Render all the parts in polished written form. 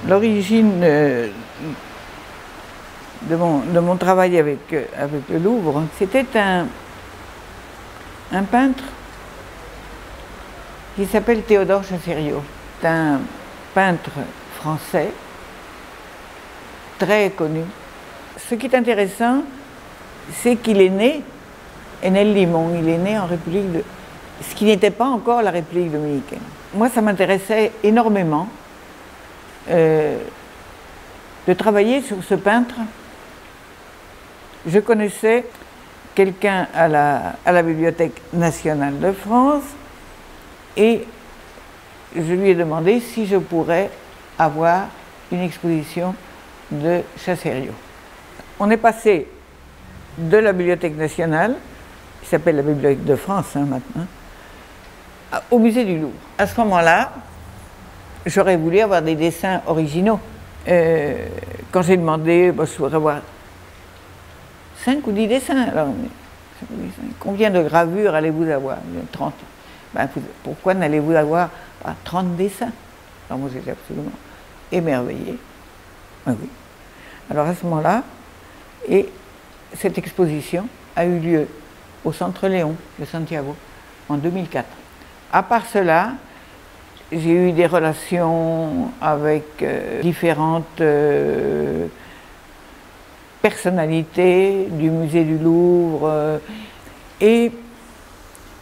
L'origine de mon travail avec le Louvre, c'était un peintre qui s'appelle Théodore Chassériau. C'est un peintre français, très connu. Ce qui est intéressant, c'est qu'il est né, Enel Limon, il est né en République de... ce qui n'était pas encore la République dominicaine. Moi, ça m'intéressait énormément de travailler sur ce peintre. Je connaissais quelqu'un à la Bibliothèque nationale de France et je lui ai demandé si je pourrais avoir une exposition de Chassériau. On est passé de la Bibliothèque nationale, qui s'appelle la Bibliothèque de France maintenant, au musée du Louvre. À ce moment-là, j'aurais voulu avoir des dessins originaux. Quand j'ai demandé, je voudrais avoir 5 ou 10 dessins. Alors, combien de gravures allez-vous avoir? 30. Pourquoi n'allez-vous avoir pas 30 dessins? Alors moi j'étais absolument émerveillée. Ah oui. Alors à ce moment-là, et cette exposition a eu lieu au Centre Léon de Santiago en 2004. À part cela, j'ai eu des relations avec différentes personnalités du musée du Louvre et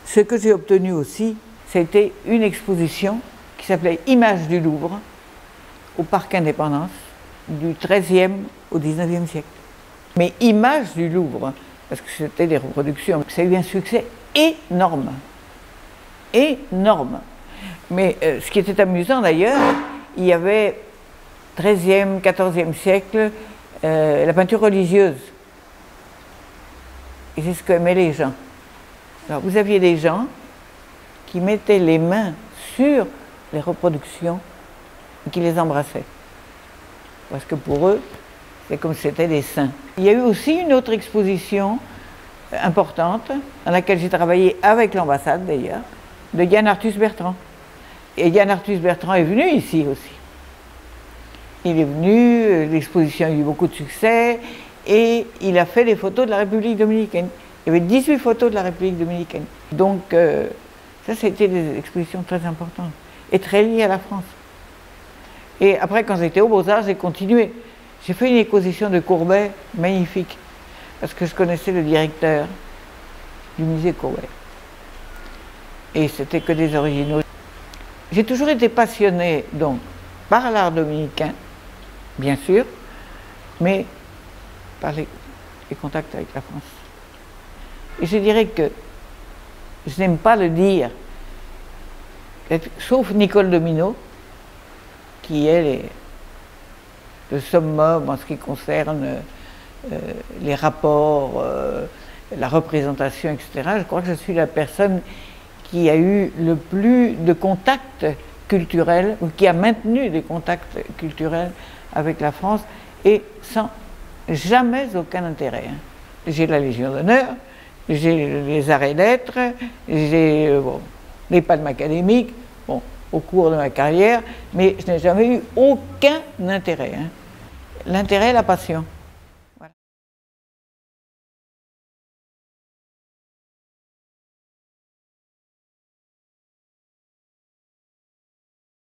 ce que j'ai obtenu aussi, c'était une exposition qui s'appelait Images du Louvre au Parc Indépendance du XIIIe au XIXe siècle. Mais Images du Louvre, parce que c'était des reproductions, ça a eu un succès énorme. Énorme. Mais ce qui était amusant d'ailleurs, il y avait XIIIe, XIVe siècle, la peinture religieuse. Et c'est ce qu'aimaient les gens. Alors vous aviez des gens qui mettaient les mains sur les reproductions et qui les embrassaient. Parce que pour eux, c'est comme si c'était des saints. Il y a eu aussi une autre exposition importante, dans laquelle j'ai travaillé avec l'ambassade d'ailleurs, de Yann Arthus Bertrand. Et Yann Arthus Bertrand est venu ici aussi. Il est venu, l'exposition a eu beaucoup de succès, et il a fait des photos de la République dominicaine. Il y avait 18 photos de la République dominicaine. Donc ça, c'était des expositions très importantes et très liées à la France. Et après, quand j'étais aux Beaux-Arts, j'ai continué. J'ai fait une exposition de Courbet magnifique, parce que je connaissais le directeur du musée Courbet. Et c'était que des originaux. J'ai toujours été passionnée, donc, par l'art dominicain, bien sûr, mais par les contacts avec la France. Et je dirais que, je n'aime pas le dire, sauf Nicole Domino, qui est le summum en ce qui concerne les rapports, la représentation, etc. Je crois que je suis la personne qui a eu le plus de contacts culturels, ou qui a maintenu des contacts culturels avec la France, et sans jamais aucun intérêt. J'ai la Légion d'honneur, j'ai les arts et lettres, j'ai les palmes académiques, au cours de ma carrière, mais je n'ai jamais eu aucun intérêt. L'intérêt, la passion.